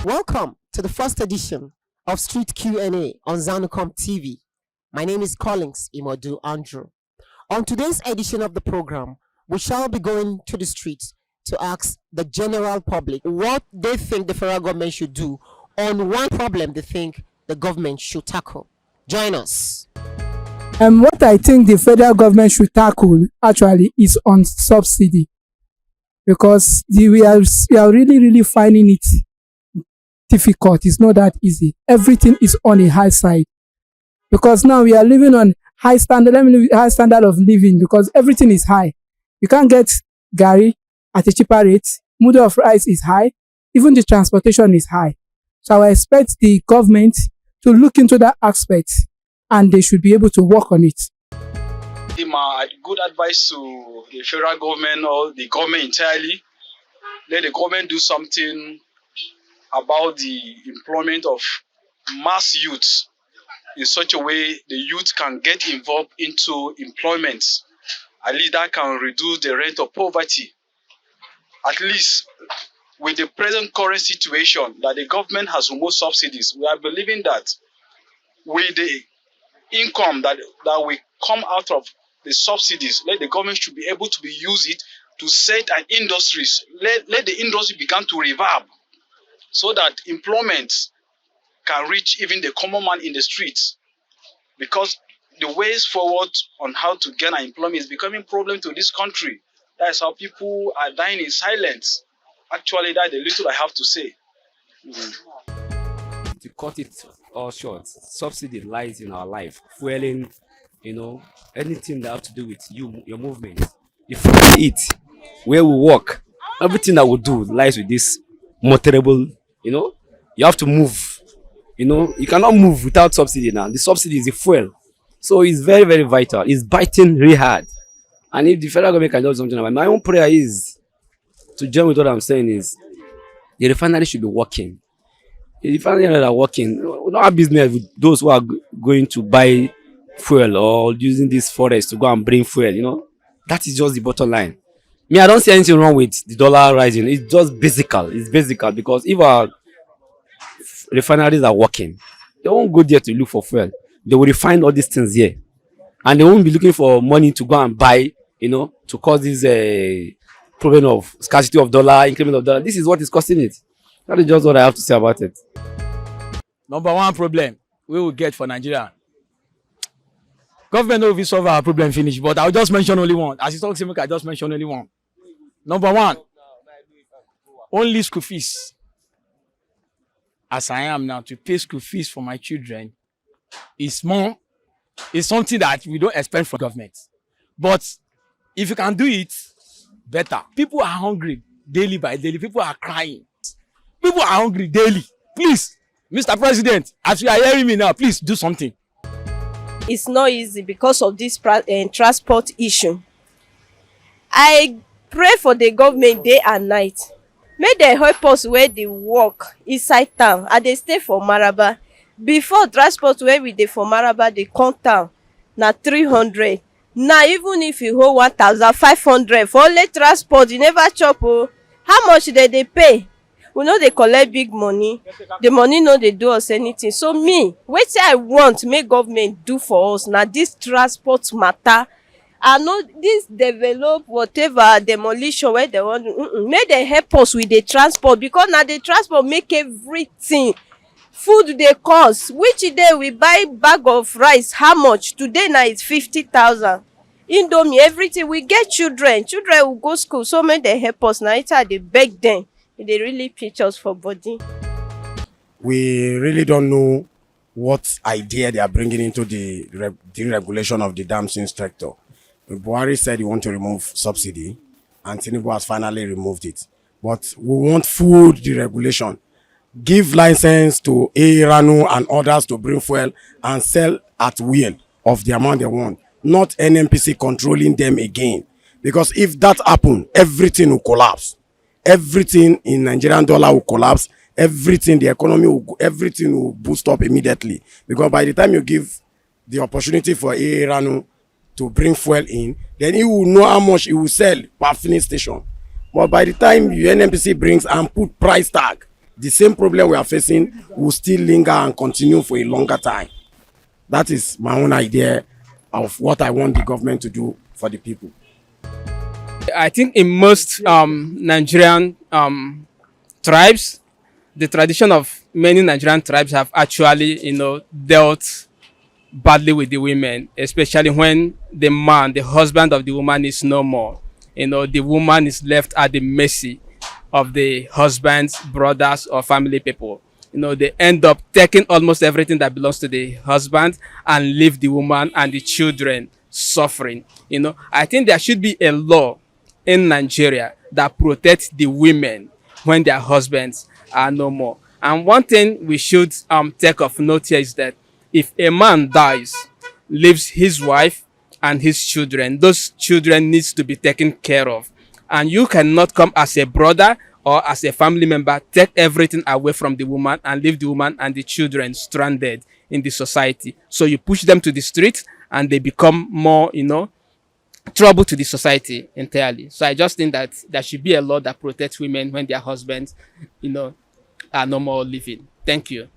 Welcome to the first edition of Street Q&A on Zanocomtv. My name is Collins Imodu Andrew. On today's edition of the program, we shall be going to the streets to ask the general public what they think the federal government should do on one problem they think the government should tackle. Join us. What I think the federal government should tackle actually is on subsidy, because we are really finding it difficult. It's not that easy. Everything is on a high side, because now we are living on high standard. High standard of living, because everything is high. You can't get gari at a cheaper rate. Model of rice is high. Even the transportation is high. So I expect the government to look into that aspect, and they should be able to work on it. My good advice to the federal government or the government entirely: let the government do something about the employment of mass youth in such a way the youth can get involved into employment. At least that can reduce the rate of poverty. At least with the present current situation that the government has removed subsidies, we are believing that with the income that will come out of the subsidies, let the government should be able to use it to set an industries. Let the industry begin to revive so that employment can reach even the common man in the streets. Because the ways forward on how to get an employment is becoming a problem to this country. That is how people are dying in silence. Actually, that's the little I have to say. To cut it all short, subsidy lies in our life, fueling, anything that have to do with your movement. If we eat, where we walk, everything that we do lies with this motorable. You have to move. You cannot move without subsidy now. The subsidy is the fuel, so it's very, very vital. It's biting really hard, and if the federal government can do something about it, my own prayer is to join with what I'm saying is the refinery should be working. The refinery that are working, we don't have business with those who are going to buy fuel or using this forest to go and bring fuel. That is just the bottom line. Me, I don't see anything wrong with the dollar rising. It's just basical. It's basical, because if our refineries are working, they won't go there to look for fuel. They will refine all these things here, and they won't be looking for money to go and buy, to cause this problem of scarcity of dollar, increment of dollar. This is what is causing it. That is just what I have to say about it. Number one problem we will get for Nigeria. Government no fit solve our problem finish, but I'll just mention only one. As you talk, I just mention only one. Number one, only school fees. As I am now, to pay school fees for my children is something that we don't expect from government. But if you can do it, better. People are hungry daily by daily. People are crying. People are hungry daily. Please, Mr. President, as you are hearing me now, please do something. It's not easy because of this transport issue. I pray for the government day and night. May they help us where they work inside town and they stay for Maraba. Before transport where we dey for Maraba, they come town na 300. Now even if you hold 1,500 for only transport, you never chop. Oh. How much they pay? We know they collect big money. The money no they do us anything. So me, wetin I want make government do for us na this transport matter. I know this develop whatever demolition where they want. Make they help us with the transport, because now the transport make everything. Food they cost. Which day we buy bag of rice? How much? Today now it's 50,000. Indomie, everything. We get children. Children will go school. So make they help us. Now it's how they beg them. They really pitch us for body. We really don't know what idea they are bringing into the deregulation of the dancing sector. Buhari said he wants to remove subsidy, and Tinubu has finally removed it. But we want full deregulation. Give license to Ranu and others to bring fuel and sell at will of the amount they want. Not NNPC controlling them again. Because if that happens, everything will collapse. Everything in Nigerian dollar will collapse. Everything, the economy, everything will boost up immediately. Because by the time you give the opportunity for Ranu to bring fuel in, then he will know how much he will sell per filling station. But by the time the NNPC brings and put price tag, the same problem we are facing will still linger and continue for a longer time. That is my own idea of what I want the government to do for the people. I think in most Nigerian tribes, the tradition of many Nigerian tribes have actually, dealt badly with the women, especially when the man, the husband of the woman, is no more. The woman is left at the mercy of the husband's brothers or family people. They end up taking almost everything that belongs to the husband and leave the woman and the children suffering. I think there should be a law in Nigeria that protects the women when their husbands are no more. And one thing we should take of note here is that if a man dies, leaves his wife and his children, those children needs to be taken care of. And you cannot come as a brother or as a family member, take everything away from the woman and leave the woman and the children stranded in the society. So you push them to the street and they become more, trouble to the society entirely. So I just think that there should be a law that protects women when their husbands, are no more living. Thank you.